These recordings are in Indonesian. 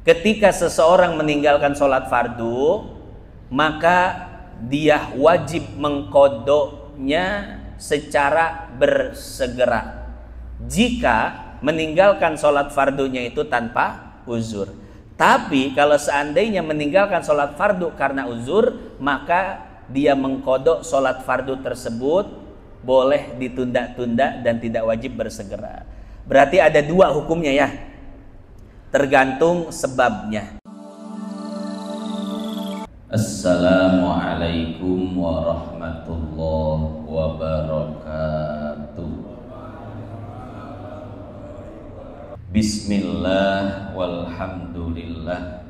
ketika seseorang meninggalkan sholat fardu, maka dia wajib mengqadanya secara bersegera jika meninggalkan sholat fardunya itu tanpa uzur. Tapi kalau seandainya meninggalkan sholat fardu karena uzur, maka dia mengqadha sholat fardu tersebut boleh ditunda-tunda dan tidak wajib bersegera. Berarti ada dua hukumnya ya, tergantung sebabnya. Assalamualaikum warahmatullahi wabarakatuh. Bismillah walhamdulillah,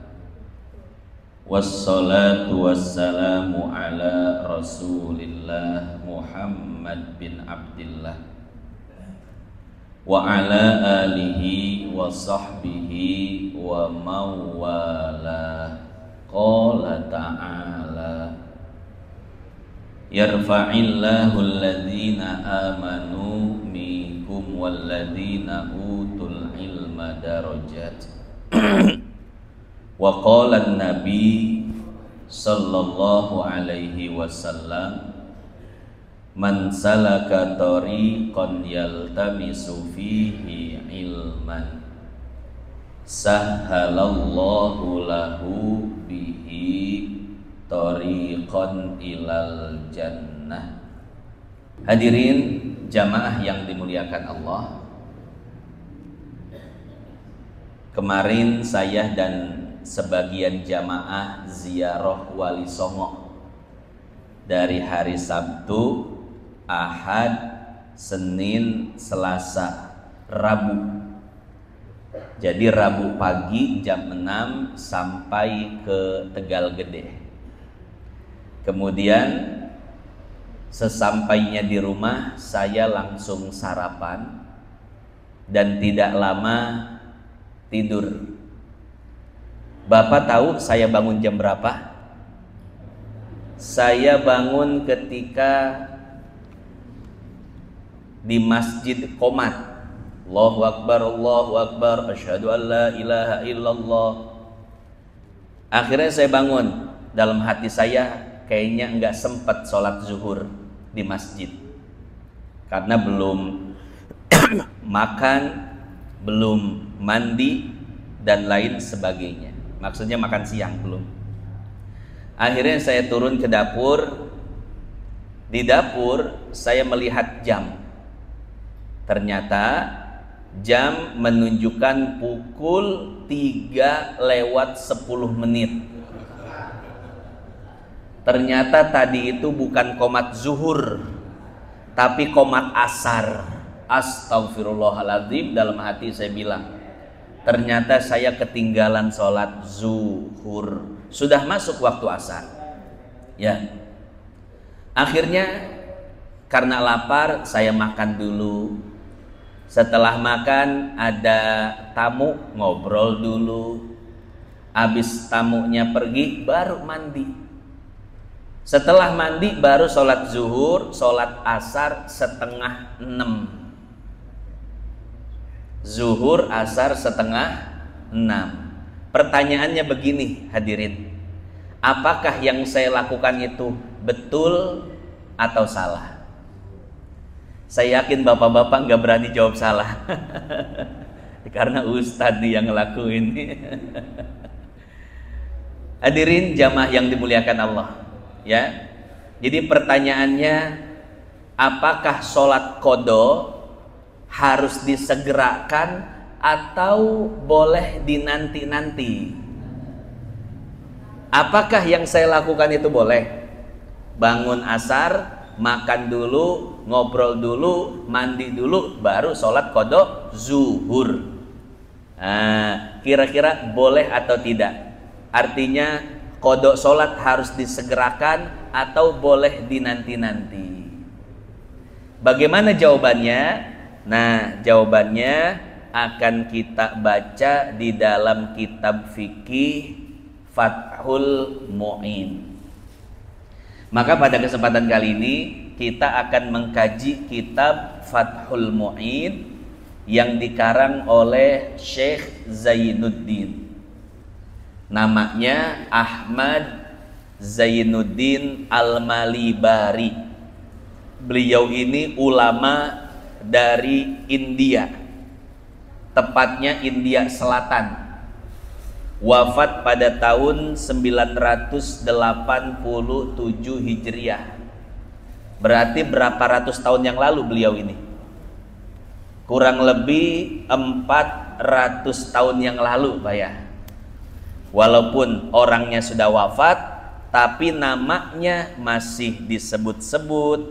wassalatu wassalamu ala rasulillah Muhammad bin Abdillah wa ala alihi wa sahbihi wa mawala. Qala ta'ala, yarfa'illahu alladhina amanu minkum walladhina utul ilma darajat. Wa qala an-nabi sallallahu alaihi wasallam, man salaka tariqan yaltamisu fihi ilman sahhalallahu lahu bihi tariqan ilal jannah. Hadirin jamaah yang dimuliakan Allah, kemarin saya dan sebagian jamaah ziarah Wali Songo dari hari Sabtu, Ahad, Senin, Selasa, Rabu. Jadi Rabu pagi jam 6 sampai ke Tegal Gede. Kemudian sesampainya di rumah saya langsung sarapan dan tidak lama tidur. Bapak tahu saya bangun jam berapa? Saya bangun ketika di Masjid Qomat. Allahu Akbar, asyhadu an la ilaha illallah. Akhirnya saya bangun, dalam hati saya kayaknya enggak sempat sholat zuhur di masjid karena belum makan, belum mandi dan lain sebagainya. Maksudnya makan siang belum. Akhirnya saya turun ke dapur. Di dapur saya melihat jam. Ternyata jam menunjukkan pukul 3:10. Ternyata tadi itu bukan qomat zuhur, tapi qomat asar. Astagfirullahaladzim, dalam hati saya bilang, ternyata saya ketinggalan sholat zuhur. Sudah masuk waktu asar. Ya. Akhirnya karena lapar saya makan dulu. Setelah makan ada tamu, ngobrol dulu. Habis tamunya pergi baru mandi. Setelah mandi baru sholat zuhur, sholat asar 5:30. Zuhur, asar 5:30. Pertanyaannya begini hadirin, apakah yang saya lakukan itu betul atau salah? Saya yakin bapak-bapak nggak berani jawab salah karena ustadz yang ngelakuin. Hadirin jamaah yang dimuliakan Allah, ya. Jadi pertanyaannya, apakah sholat qadha harus disegerakan atau boleh dinanti-nanti? Apakah yang saya lakukan itu boleh? Bangun asar, makan dulu, ngobrol dulu, mandi dulu, baru sholat qadha zuhur. Nah, kira-kira boleh atau tidak? Artinya qadha sholat harus disegerakan atau boleh dinanti-nanti? Bagaimana jawabannya? Nah, jawabannya akan kita baca di dalam kitab fikih Fathul Mu'in. Maka pada kesempatan kali ini kita akan mengkaji kitab Fathul Mu'in yang dikarang oleh Syekh Zainuddin. Namanya Ahmad Zainuddin Al-Malibari. Beliau ini ulama dari India, tepatnya India Selatan. Wafat pada tahun 987 Hijriah. Berarti berapa ratus tahun yang lalu beliau ini? Kurang lebih 400 tahun yang lalu, Pak ya. Walaupun orangnya sudah wafat, tapi namanya masih disebut-sebut,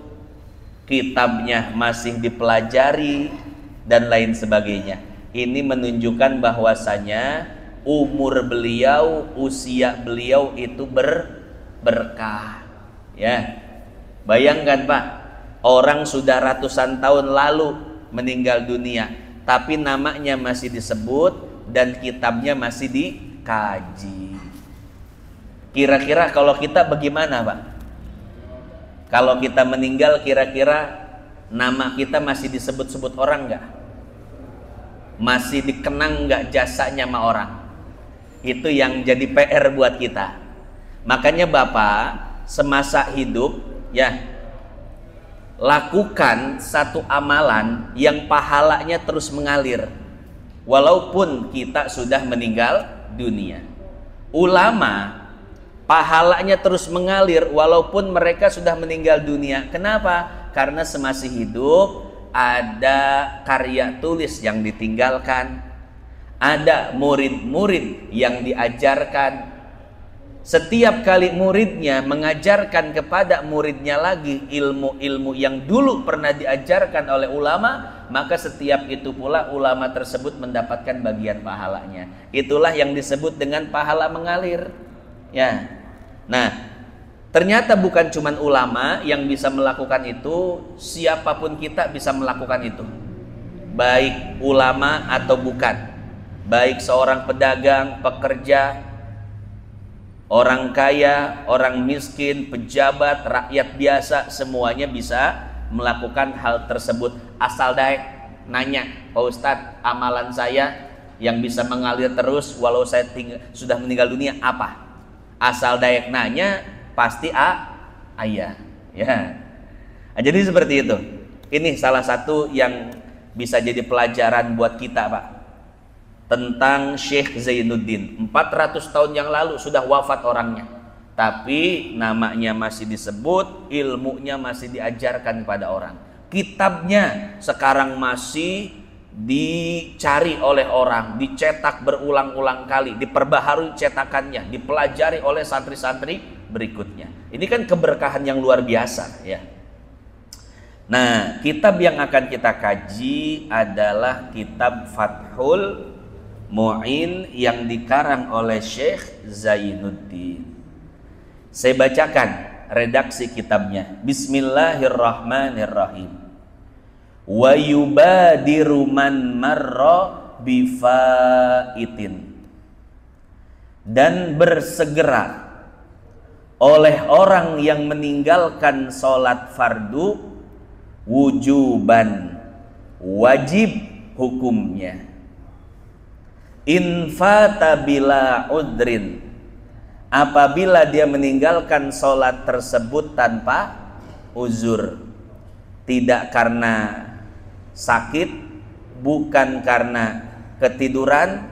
kitabnya masih dipelajari, dan lain sebagainya. Ini menunjukkan bahwasanya umur beliau, usia beliau itu berkah. Ya, bayangkan Pak, orang sudah ratusan tahun lalu meninggal dunia, tapi namanya masih disebut dan kitabnya masih dikaji. Kira-kira kalau kita bagaimana Pak? Kalau kita meninggal, kira-kira nama kita masih disebut-sebut orang nggak? Masih dikenang nggak jasanya sama orang? Itu yang jadi PR buat kita. Makanya Bapak semasa hidup ya, lakukan satu amalan yang pahalanya terus mengalir walaupun kita sudah meninggal dunia. Ulama pahalanya terus mengalir walaupun mereka sudah meninggal dunia. Kenapa? Karena semasih hidup ada karya tulis yang ditinggalkan, ada murid-murid yang diajarkan. Setiap kali muridnya mengajarkan kepada muridnya lagi ilmu-ilmu yang dulu pernah diajarkan oleh ulama, maka setiap itu pula ulama tersebut mendapatkan bagian pahalanya. Itulah yang disebut dengan pahala mengalir. Ya. Nah, ternyata bukan cuma ulama yang bisa melakukan itu, siapapun kita bisa melakukan itu. Baik ulama atau bukan. Baik seorang pedagang, pekerja, orang kaya, orang miskin, pejabat, rakyat biasa, semuanya bisa melakukan hal tersebut. Asal daek nanya, Pak Ustadz, amalan saya yang bisa mengalir terus walau saya sudah meninggal dunia apa? Asal daek nanya, pasti ayah. Ya. Nah, jadi seperti itu. Ini salah satu yang bisa jadi pelajaran buat kita, Pak, tentang Syekh Zainuddin. 400 tahun yang lalu sudah wafat orangnya, tapi namanya masih disebut, ilmunya masih diajarkan kepada orang. Kitabnya sekarang masih dicari oleh orang, dicetak berulang-ulang kali, diperbaharui cetakannya, dipelajari oleh santri-santri berikutnya. Ini kan keberkahan yang luar biasa ya. Nah, kitab yang akan kita kaji adalah kitab Fathul Mu'in yang dikarang oleh Syekh Zainuddin. Saya bacakan redaksi kitabnya. Bismillahirrahmanirrahim. Wa yubadiru man marra bifaitin. Dan bersegera oleh orang yang meninggalkan sholat fardu wujuban, wajib hukumnya. Infata bila udrin, apabila dia meninggalkan sholat tersebut tanpa uzur, tidak karena sakit, bukan karena ketiduran,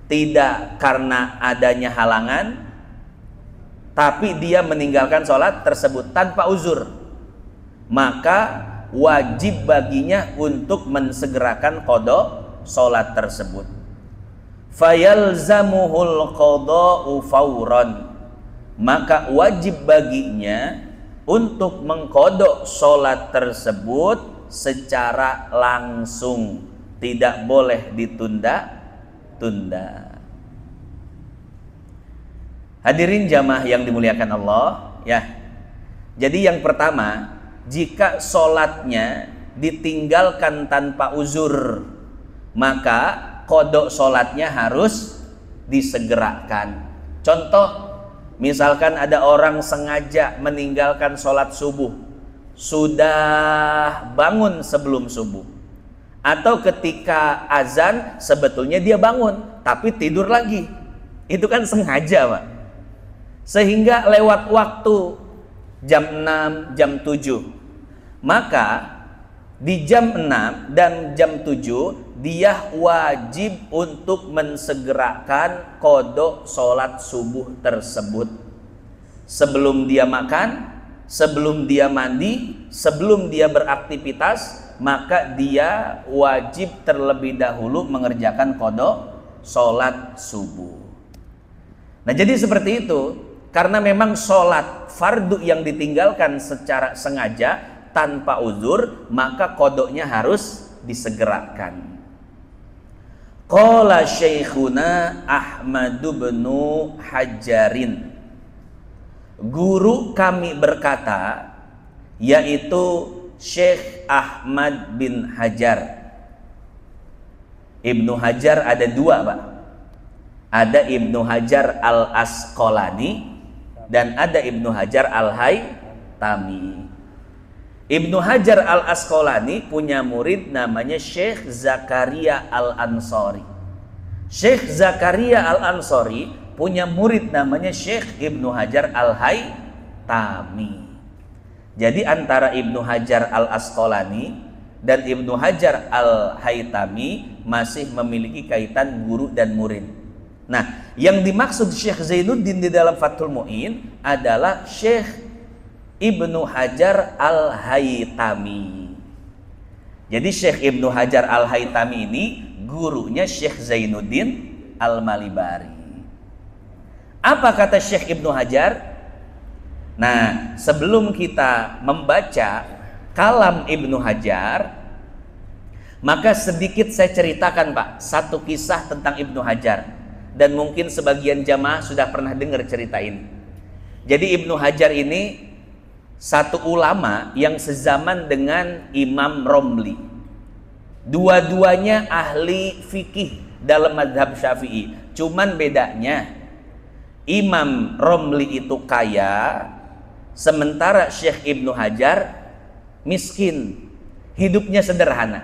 tidak karena adanya halangan, tapi dia meninggalkan sholat tersebut tanpa uzur, maka wajib baginya untuk mensegerakan qada sholat tersebut. Fayalzamuhul qada'u fauran, maka wajib baginya untuk mengkodok sholat tersebut secara langsung, tidak boleh ditunda-tunda. Hadirin jamaah yang dimuliakan Allah ya. Jadi yang pertama, jika sholatnya ditinggalkan tanpa uzur, maka kodok sholatnya harus disegerakan. Contoh, misalkan ada orang sengaja meninggalkan sholat subuh, sudah bangun sebelum subuh, atau ketika azan sebetulnya dia bangun tapi tidur lagi. Itu kan sengaja, Pak. Sehingga lewat waktu jam 6, jam 7. Maka di jam 6 dan jam 7 dia wajib untuk mensegerakan qada sholat subuh tersebut. Sebelum dia makan, sebelum dia mandi, sebelum dia beraktivitas, maka dia wajib terlebih dahulu mengerjakan qada sholat subuh. Nah, jadi seperti itu. Karena memang sholat fardu yang ditinggalkan secara sengaja tanpa uzur, maka qadanya harus disegerakan. Qala Syekhuna Ahmad bin Hajarin, guru kami berkata, yaitu Syekh Ahmad bin Hajar. Ibnu Hajar ada dua, Pak. Ada Ibnu Hajar al-Asqalani dan ada Ibnu Hajar al-Haytami. Ibnu Hajar al-Asqalani punya murid namanya Syekh Zakaria al-Ansari. Syekh Zakaria al-Ansari punya murid namanya Syekh Ibnu Hajar al-Haytami. Jadi antara Ibnu Hajar al-Asqalani dan Ibnu Hajar al-Haytami masih memiliki kaitan guru dan murid. Nah, yang dimaksud Syekh Zainuddin di dalam Fathul Mu'in adalah Syekh Ibnu Hajar al-Haytami. Jadi Syekh Ibnu Hajar al-Haytami ini gurunya Syekh Zainuddin al-Malibari. Apa kata Syekh Ibnu Hajar? Nah, sebelum kita membaca kalam Ibnu Hajar, maka sedikit saya ceritakan, Pak, satu kisah tentang Ibnu Hajar. Dan mungkin sebagian jamaah sudah pernah dengar cerita ini. Jadi Ibnu Hajar ini satu ulama yang sezaman dengan Imam Romli. Dua-duanya ahli fikih dalam mazhab Syafi'i. Cuman bedanya Imam Romli itu kaya, sementara Syekh Ibnu Hajar miskin, hidupnya sederhana.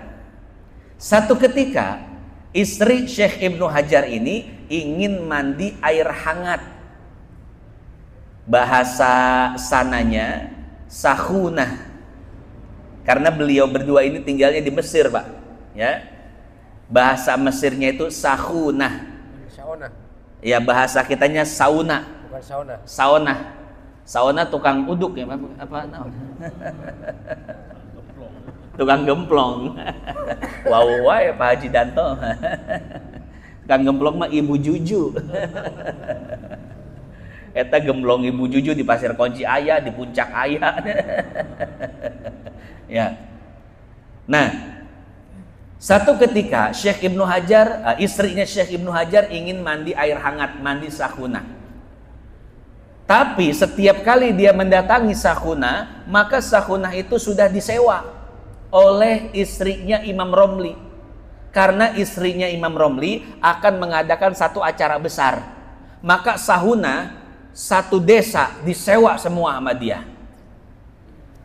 Satu ketika istri Syekh Ibnu Hajar ini ingin mandi air hangat. Bahasa sananya sahunah. Karena beliau berdua ini tinggalnya di Mesir, Pak. Ya. Bahasa Mesirnya itu sahunah. Sauna. Ya, bahasa kitanya sauna. Bukan sauna. Sauna. Sauna tukang uduk ya, apa tukang gemplong. Wow, ya Pak Haji Danto. Tukang gemplong mah Ibu Juju. Eta gemplong Ibu Juju di Pasir Kunci aya, di Puncak aya. Ya. Nah, satu ketika Syekh Ibnu Hajar, istrinya Syekh Ibnu Hajar ingin mandi air hangat, mandi sahuna. Tapi setiap kali dia mendatangi sahuna, maka sahuna itu sudah disewa oleh istrinya Imam Romli. Karena istrinya Imam Romli akan mengadakan satu acara besar. Maka sahuna satu desa disewa semua sama dia.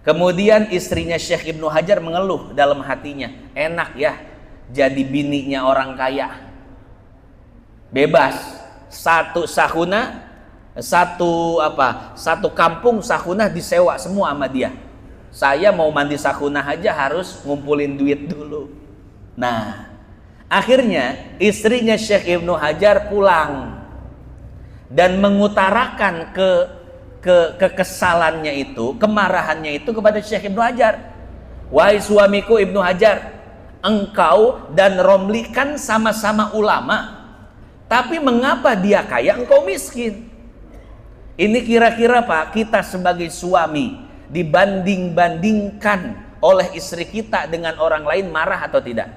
Kemudian istrinya Syekh Ibnu Hajar mengeluh dalam hatinya, enak ya jadi bininya orang kaya. Bebas, satu sahuna, satu kampung sahuna disewa semua sama dia. Saya mau mandi sahuna aja harus ngumpulin duit dulu. Nah, akhirnya istrinya Syekh Ibnu Hajar pulang dan mengutarakan kekesalannya itu, kemarahannya itu kepada Syekh Ibnu Hajar. Wahai suamiku Ibnu Hajar, engkau dan Romli kan sama-sama ulama, tapi mengapa dia kaya engkau miskin? Ini kira-kira Pak, kita sebagai suami dibanding-bandingkan oleh istri kita dengan orang lain marah atau tidak?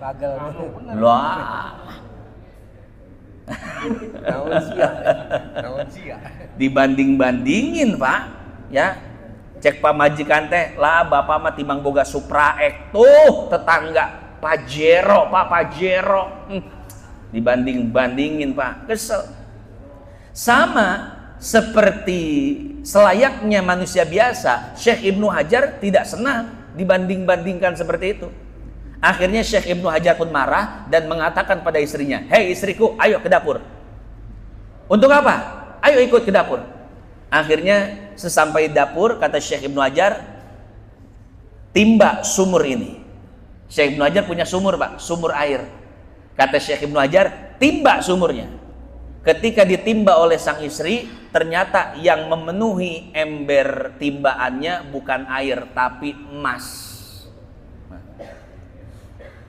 Wah. Dibanding-bandingin, Pak. Ya. Cek pamajikan teh, lah bapak mah timbang boga Supraek tuh tetangga Pajero, Pak Pajero. Dibanding-bandingin, Pak. Kesel. Sama seperti selayaknya manusia biasa, Syekh Ibnu Hajar tidak senang dibanding-bandingkan seperti itu. Akhirnya Syekh Ibnu Hajar pun marah dan mengatakan pada istrinya, "Hei istriku, ayo ke dapur. Untuk apa? Ayo ikut ke dapur. Akhirnya sesampai dapur, kata Syekh Ibnu Hajar, timba sumur ini. Syekh Ibnu Hajar punya sumur, Pak, sumur air. Kata Syekh Ibnu Hajar, timba sumurnya. Ketika ditimba oleh sang istri, ternyata yang memenuhi ember timbaannya bukan air tapi emas.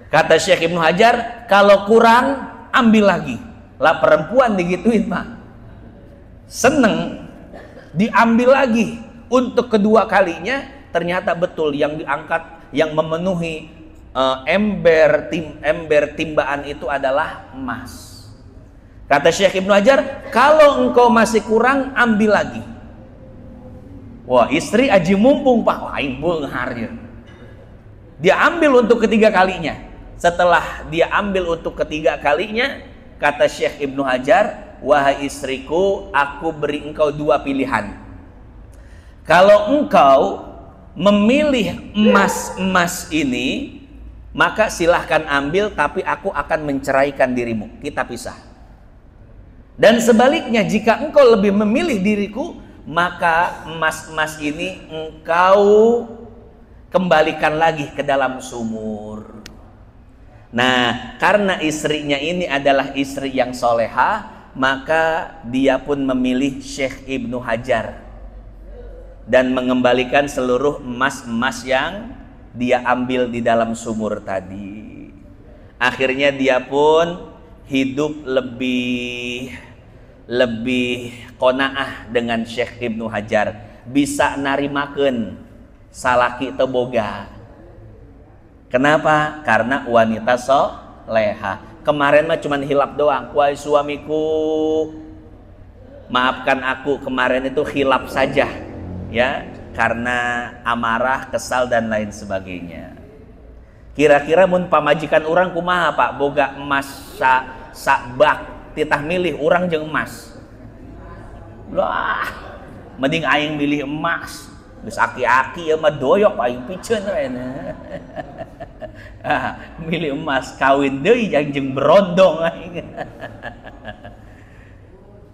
Kata Syekh Ibnu Hajar, kalau kurang ambil lagi. Lah perempuan digituin, Pak, seneng, diambil lagi. Untuk kedua kalinya ternyata betul yang diangkat, yang memenuhi ember timbaan itu adalah emas. Kata Syekh Ibnu Hajar, kalau engkau masih kurang ambil lagi. Wah, istri aji mumpung, Pak. Wah, aing beunghar ya. Dia ambil untuk ketiga kalinya. Setelah dia ambil untuk ketiga kalinya, kata Syekh Ibnu Hajar, wahai istriku, aku beri engkau dua pilihan. Kalau engkau memilih emas-emas ini, maka silahkan ambil, tapi aku akan menceraikan dirimu. Kita pisah. Dan sebaliknya, jika engkau lebih memilih diriku, maka emas-emas ini engkau kembalikan lagi ke dalam sumur. Nah, karena istrinya ini adalah istri yang soleha, maka dia pun memilih Syekh Ibnu Hajar dan mengembalikan seluruh emas-emas yang dia ambil di dalam sumur tadi. Akhirnya dia pun hidup lebih qanaah dengan Syekh Ibnu Hajar, bisa narimakeun salaki teu boga. Kenapa? Karena wanita soleha. Kemarin mah cuman hilap doang. Wahai suamiku, maafkan aku, kemarin itu hilap saja, ya, karena amarah, kesal dan lain sebagainya. Kira-kira mun pamajikan orang kumaha, Pak? Boga emas sabak titah milih orang jeung emas. Lah, mending aing milih emas. Geus aki-aki ya mah doyok aing piceun we. Milih emas kawin deui jeung berondong aing.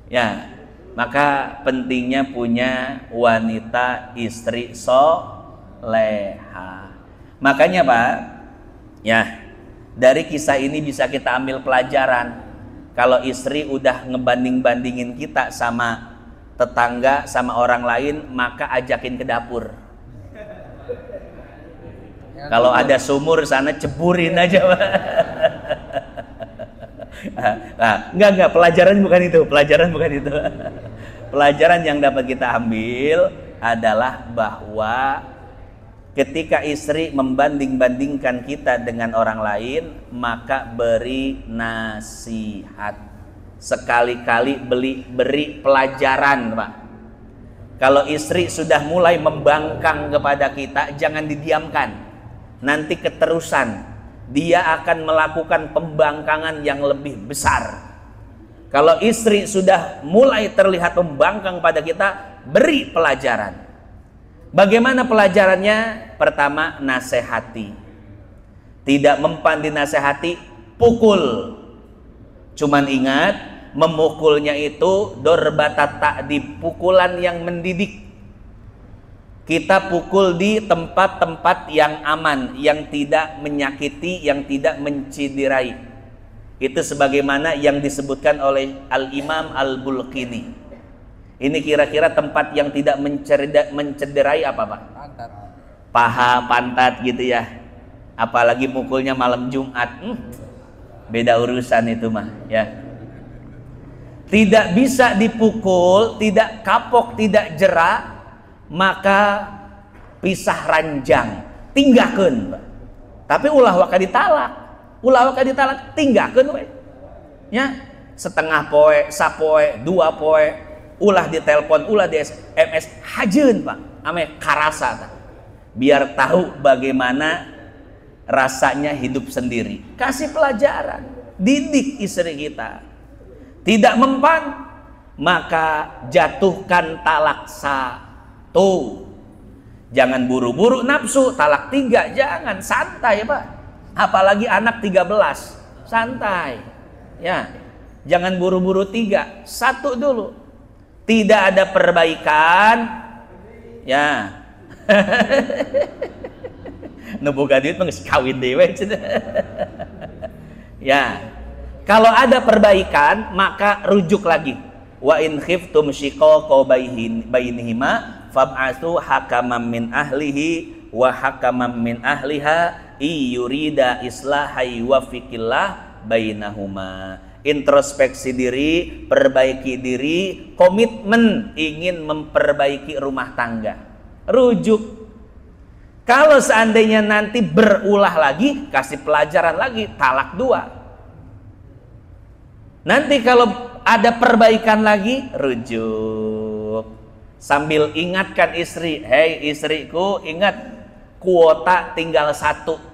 Ya, maka pentingnya punya wanita istri soleha. Makanya, Pak, ya, dari kisah ini bisa kita ambil pelajaran. Kalau istri udah ngebanding-bandingin kita sama tetangga, sama orang lain, maka ajakin ke dapur. Kalau ada sumur sana ceburin aja, Pak. Enggak, pelajaran bukan itu, Pelajaran yang dapat kita ambil adalah bahwa ketika istri membanding-bandingkan kita dengan orang lain, maka beri nasihat. Sekali-kali beri pelajaran, Pak. Kalau istri sudah mulai membangkang kepada kita, jangan didiamkan. Nanti keterusan, dia akan melakukan pembangkangan yang lebih besar. Kalau istri sudah mulai terlihat membangkang pada kita, beri pelajaran. Bagaimana pelajarannya? Pertama, nasihati. Tidak mempan dinasehati, pukul. Cuman ingat, memukulnya itu dorbatat ta'dib, pukulan yang mendidik. Kita pukul di tempat-tempat yang aman, yang tidak menyakiti, yang tidak menciderai. Itu sebagaimana yang disebutkan oleh Al-Imam Al-Bulqini. Ini kira-kira tempat yang tidak mencederai apa, Pak? Pantat. Paha, pantat gitu ya. Apalagi mukulnya malam Jumat. Beda urusan itu mah, ya. Tidak bisa dipukul, tidak kapok, tidak jerak, maka pisah ranjang, tinggalkan, Pak. Tapi ulah waka ditalak, tinggalkan, we. Ya, setengah poe, sapoe, 2 poe, ulah ditelepon, ulah di SMS, hajeun, Pak, ame karasa, tak? Biar tahu bagaimana rasanya hidup sendiri. Kasih pelajaran, didik istri kita. Tidak mempan, maka jatuhkan talak 1. Jangan buru-buru nafsu, talak 3, jangan, santai, Pak. Apalagi anak 13, santai. Ya. Jangan buru-buru 3, 1 dulu. Tidak ada perbaikan, ya. Nu boga duit mah geus kawin dewe. Ya. Kalau ada perbaikan, maka rujuk lagi. Wa in khiftum shiqaqa bainihima fab'atsu hakaman min ahlihi wa hakaman min ahliha iyurida islahai wafiqillah bainahuma. Introspeksi diri, perbaiki diri, komitmen ingin memperbaiki rumah tangga. Rujuk. Kalau seandainya nanti berulah lagi, kasih pelajaran lagi, talak 2. Nanti kalau ada perbaikan lagi, rujuk. Sambil ingatkan istri, hei istriku, ingat kuota tinggal 1.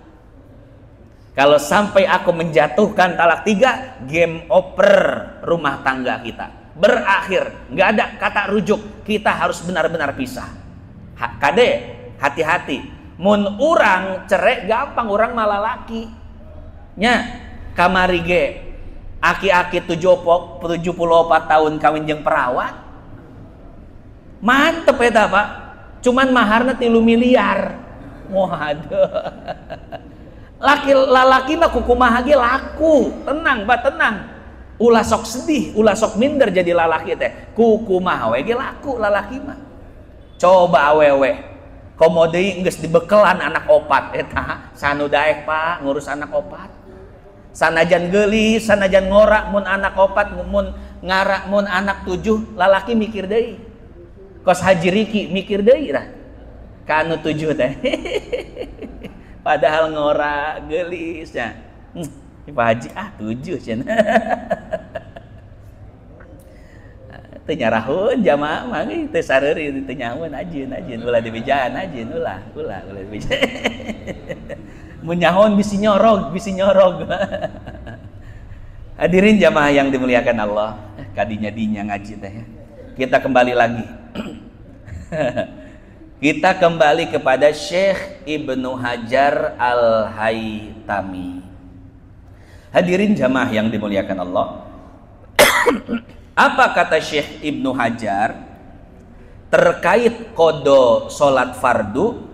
Kalau sampai aku menjatuhkan talak 3, game over rumah tangga kita. Berakhir, nggak ada kata rujuk. Kita harus benar-benar pisah. Kade, hati-hati. Mun urang cerai gampang, urang malah laki. Nya, kamari ge, aki-aki 74 tahun kawin jeung perawat. Mantep eta Pak. Cuman maharna 3 miliar. Waduh. Laki mah kukumaha ge laku. Tenang Pak, tenang. Ulah sok sedih, ulah sok minder jadi lalaki teh. Kukumaha we ge laku lalaki mah. Coba awewe. Komo deui geus dibekelan anak opat eta. Sanu daek Pak ngurus anak opat. Sanajan geulis, sanajan ngorak mun anak opat, mun ngarak mun anak 7, lalaki mikir deui. Kos Haji Riki mikir deui lah. Ka anu 7 teh. Padahal ngorak gelis ya. Pak Haji 7 cenah. Teu nyarahun jamaah mah teu sareuri teu nyahoun ajieun ulah dibijaan ajieun ulah dibijaan. Mun nyahoun bisi nyorog. Hadirin jamaah yang dimuliakan Allah, kadinya ngaji teh ya. Kita kembali lagi. Kita kembali kepada Syekh Ibnu Hajar Al-Haytami. Hadirin jamaah yang dimuliakan Allah. Apa kata Syekh Ibnu Hajar terkait qada salat fardu?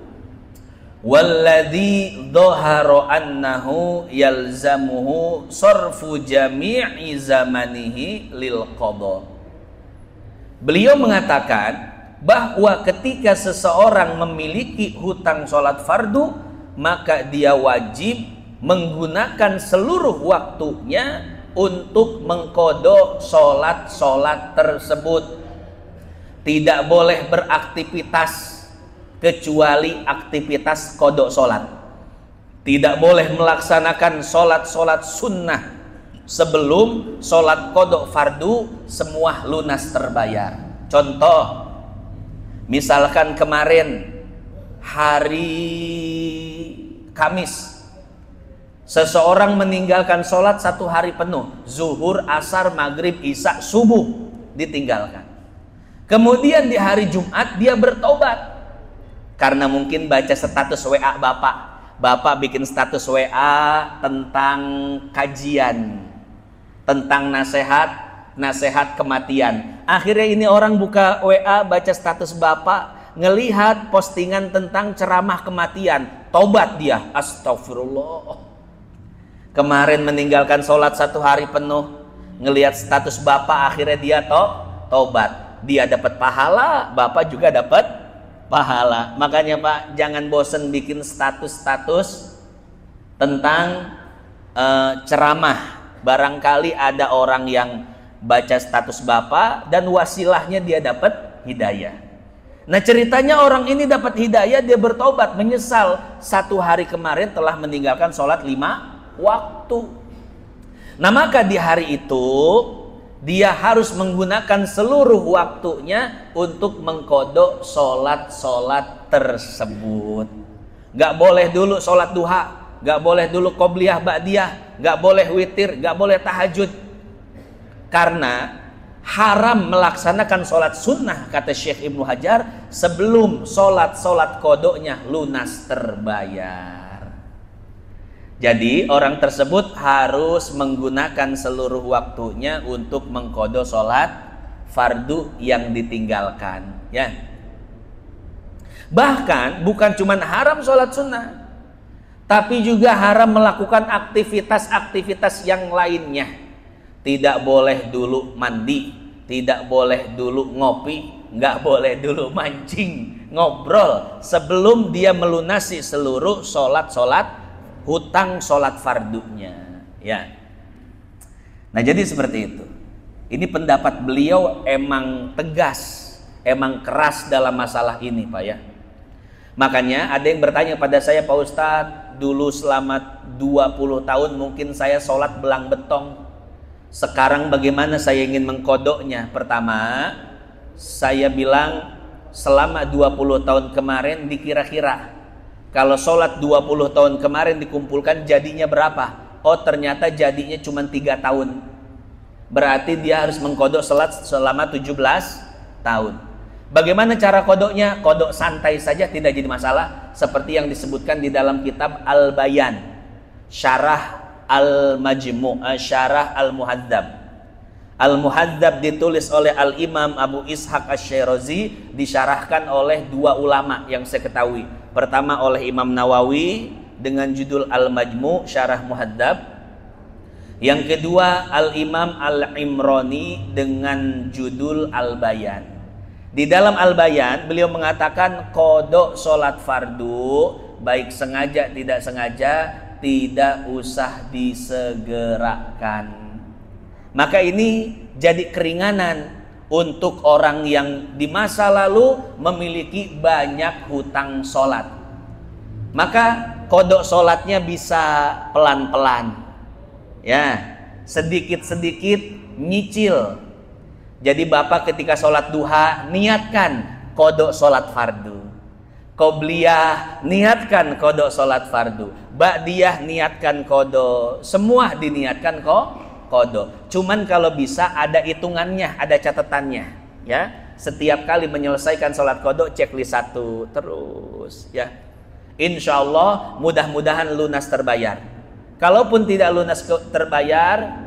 Walladzi dhahara annahu yalzamuhu sarfu jami'i zamanihi lil qada. Beliau mengatakan bahwa ketika seseorang memiliki hutang sholat fardu, maka dia wajib menggunakan seluruh waktunya untuk mengqadha sholat tersebut. Tidak boleh beraktivitas kecuali aktivitas qadha sholat. Tidak boleh melaksanakan sholat sunnah sebelum sholat qadha fardu semua lunas terbayar. Contoh, misalkan kemarin hari Kamis, seseorang meninggalkan sholat 1 hari penuh, zuhur, asar, maghrib, isya, subuh ditinggalkan. Kemudian di hari Jumat dia bertobat karena mungkin baca status WA bapak bikin status WA tentang kajian, tentang nasihat kematian. Akhirnya ini orang buka WA, baca status bapak, ngelihat postingan tentang ceramah kematian, tobat dia, astagfirullah. Kemarin meninggalkan sholat 1 hari penuh, ngelihat status bapak, akhirnya dia tobat. Dia dapat pahala, bapak juga dapat pahala. Makanya Pak, jangan bosen bikin status tentang ceramah. Barangkali ada orang yang baca status bapak dan wasilahnya dia dapat hidayah. Nah ceritanya orang ini dapat hidayah, dia bertobat, menyesal 1 hari kemarin telah meninggalkan sholat 5 waktu. Nah maka di hari itu dia harus menggunakan seluruh waktunya untuk mengqadha sholat tersebut. Gak boleh dulu sholat duha, gak boleh dulu qobliyah ba'diyah, gak boleh witir, gak boleh tahajud. Karena haram melaksanakan sholat sunnah, kata Syekh Ibnu Hajar, sebelum sholat qadha-nya lunas terbayar. Jadi orang tersebut harus menggunakan seluruh waktunya untuk mengqadha sholat fardu yang ditinggalkan, ya. Bahkan bukan cuma haram sholat sunnah, tapi juga haram melakukan aktivitas-aktivitas yang lainnya. Tidak boleh dulu mandi, tidak boleh dulu ngopi, nggak boleh dulu mancing, ngobrol sebelum dia melunasi seluruh hutang sholat fardunya, ya. Nah, jadi seperti itu. Ini pendapat beliau emang tegas, emang keras dalam masalah ini, Pak, ya. Makanya ada yang bertanya pada saya, Pak Ustadz, dulu selama 20 tahun mungkin saya sholat belang betong. Sekarang bagaimana saya ingin mengkodoknya? Pertama, saya bilang selama 20 tahun kemarin dikira-kira. Kalau sholat 20 tahun kemarin dikumpulkan jadinya berapa? Oh, ternyata jadinya cuma 3 tahun. Berarti dia harus mengkodok sholat selama 17 tahun. Bagaimana cara kodoknya? Kodok santai saja, tidak jadi masalah. Seperti yang disebutkan di dalam kitab Al-Bayan, Syarah Al-Majmu', Syarah Al-Muhadzab. Al-Muhadzab ditulis oleh Al-Imam Abu Ishaq Asy-Syirazi, disyarahkan oleh 2 ulama yang saya ketahui. Pertama oleh Imam Nawawi dengan judul Al-Majmu', Syarah Muhadzab. Yang kedua Al-Imam Al-Imrani dengan judul Al-Bayan. Di dalam Al-Bayan beliau mengatakan kodok sholat fardu baik sengaja tidak sengaja tidak usah disegerakan. Maka ini jadi keringanan untuk orang yang di masa lalu memiliki banyak hutang sholat. Maka kodok sholatnya bisa pelan-pelan, ya, sedikit-sedikit nyicil. Jadi bapak ketika sholat duha niatkan kodok sholat fardu, qobliyah niatkan kodok sholat fardu, ba'diyah niatkan kodok, semua diniatkan kodok. Cuman kalau bisa ada hitungannya, ada catatannya, ya. Setiap kali menyelesaikan sholat kodok checklist 1 terus, ya. Insya Allah mudah-mudahan lunas terbayar. Kalaupun tidak lunas terbayar,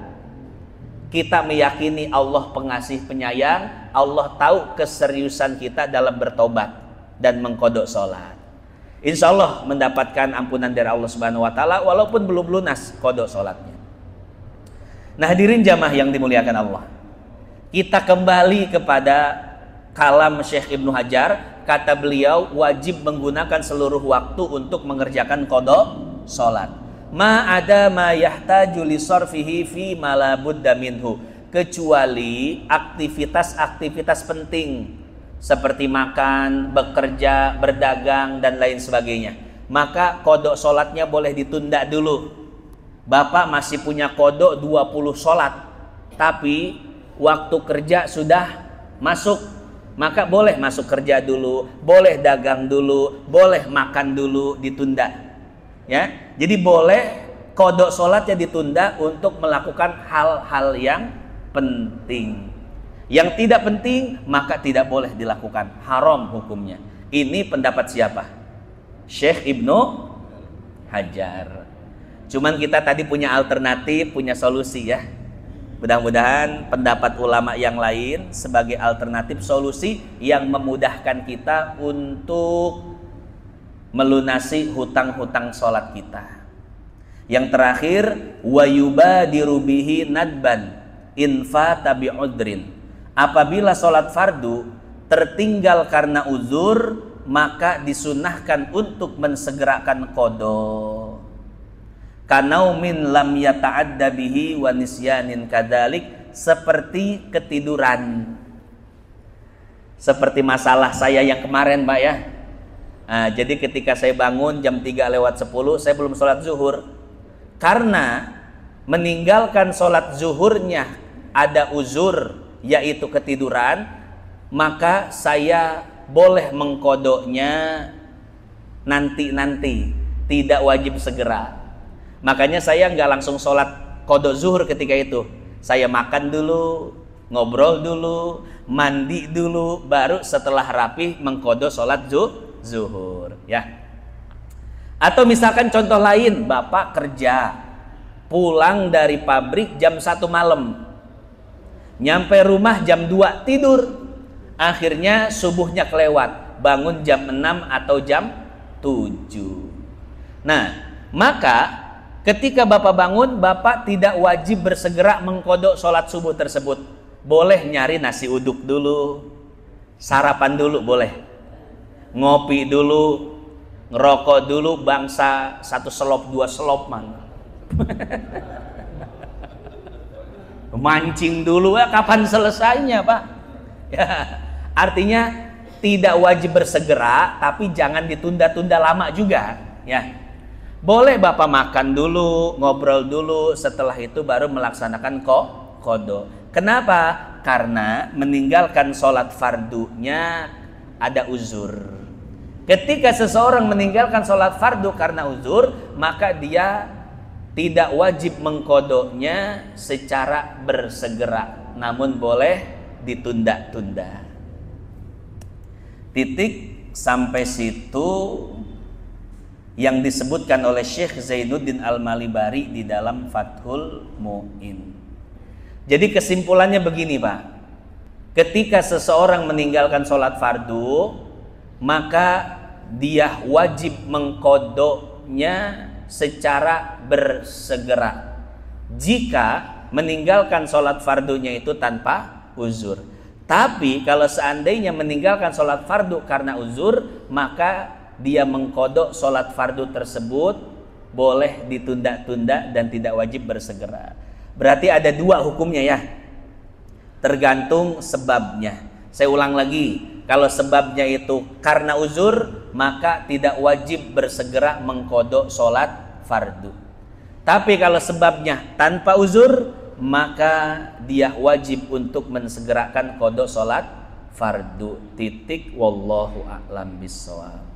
kita meyakini Allah pengasih penyayang, Allah tahu keseriusan kita dalam bertobat dan mengkodok sholat. Insya Allah mendapatkan ampunan dari Allah Subhanahu Wa Taala walaupun belum lunas kodok sholatnya. Nah, hadirin jamaah yang dimuliakan Allah, kita kembali kepada kalam Syekh Ibnu Hajar. Kata beliau wajib menggunakan seluruh waktu untuk mengerjakan kodok sholat. Ma ada ma yahtaju li sarfihi fi ma la budda minhu, kecuali aktivitas-aktivitas penting seperti makan, bekerja, berdagang dan lain sebagainya. Maka kodok sholatnya boleh ditunda dulu. Bapak masih punya kodok 20 sholat, tapi waktu kerja sudah masuk, maka boleh masuk kerja dulu, boleh dagang dulu, boleh makan dulu, ditunda. Ya, jadi boleh kodok sholatnya ditunda untuk melakukan hal-hal yang penting. Yang tidak penting maka tidak boleh dilakukan, haram hukumnya. Ini pendapat siapa? Syekh Ibnu Hajar. Cuman kita tadi punya alternatif, punya solusi, ya. Mudah-mudahan pendapat ulama yang lain sebagai alternatif solusi yang memudahkan kita untuk melunasi hutang-hutang sholat kita. Yang terakhir, wa yubadiru bihi nadban infata bi'udrin. Apabila sholat fardu tertinggal karena uzur, maka disunahkan untuk mensegerakan qada. Kanaumin lam yata'adda bihi wa nisyanin kadzalik, seperti ketiduran. Seperti masalah saya yang kemarin, Pak, ya. Nah, jadi ketika saya bangun jam 3:10, saya belum sholat zuhur. Karena meninggalkan sholat zuhurnya ada uzur, yaitu ketiduran, maka saya boleh mengkodoknya nanti-nanti, tidak wajib segera. Makanya saya nggak langsung sholat kodok zuhur ketika itu. Saya makan dulu, ngobrol dulu, mandi dulu, baru setelah rapih mengkodok sholat zuhur, ya. Atau misalkan contoh lain, bapak kerja, pulang dari pabrik jam 1 malam, nyampe rumah jam 2 tidur, akhirnya subuhnya kelewat, bangun jam 6 atau jam 7. Nah, maka ketika bapak bangun, bapak tidak wajib bersegera mengkodok sholat subuh tersebut. Boleh nyari nasi uduk dulu, sarapan dulu boleh, ngopi dulu, ngerokok dulu, bangsa 1 selop 2 selop man. Mancing dulu ya, kapan selesainya Pak? Ya, artinya tidak wajib bersegera, tapi jangan ditunda-tunda lama juga. Ya, boleh bapak makan dulu, ngobrol dulu, setelah itu baru melaksanakan qadha. Kenapa? Karena meninggalkan sholat fardunya ada uzur. Ketika seseorang meninggalkan sholat fardu karena uzur, maka dia tidak wajib mengkodoknya secara bersegera, namun boleh ditunda-tunda. Titik sampai situ yang disebutkan oleh Syekh Zainuddin Al-Malibari di dalam Fathul Mu'in. Jadi kesimpulannya begini Pak, ketika seseorang meninggalkan sholat fardu, maka dia wajib mengkodoknya secara bersegera jika meninggalkan sholat fardunya itu tanpa uzur. Tapi kalau seandainya meninggalkan sholat fardu karena uzur, maka dia mengkodok sholat fardu tersebut boleh ditunda-tunda dan tidak wajib bersegera. Berarti ada 2 hukumnya ya, tergantung sebabnya. Saya ulang lagi, kalau sebabnya itu karena uzur, maka tidak wajib bersegera mengkodok sholat fardu. Tapi kalau sebabnya tanpa uzur, maka dia wajib untuk mensegerakan kodok sholat fardu. Titik, wallahu a'lam bishawab.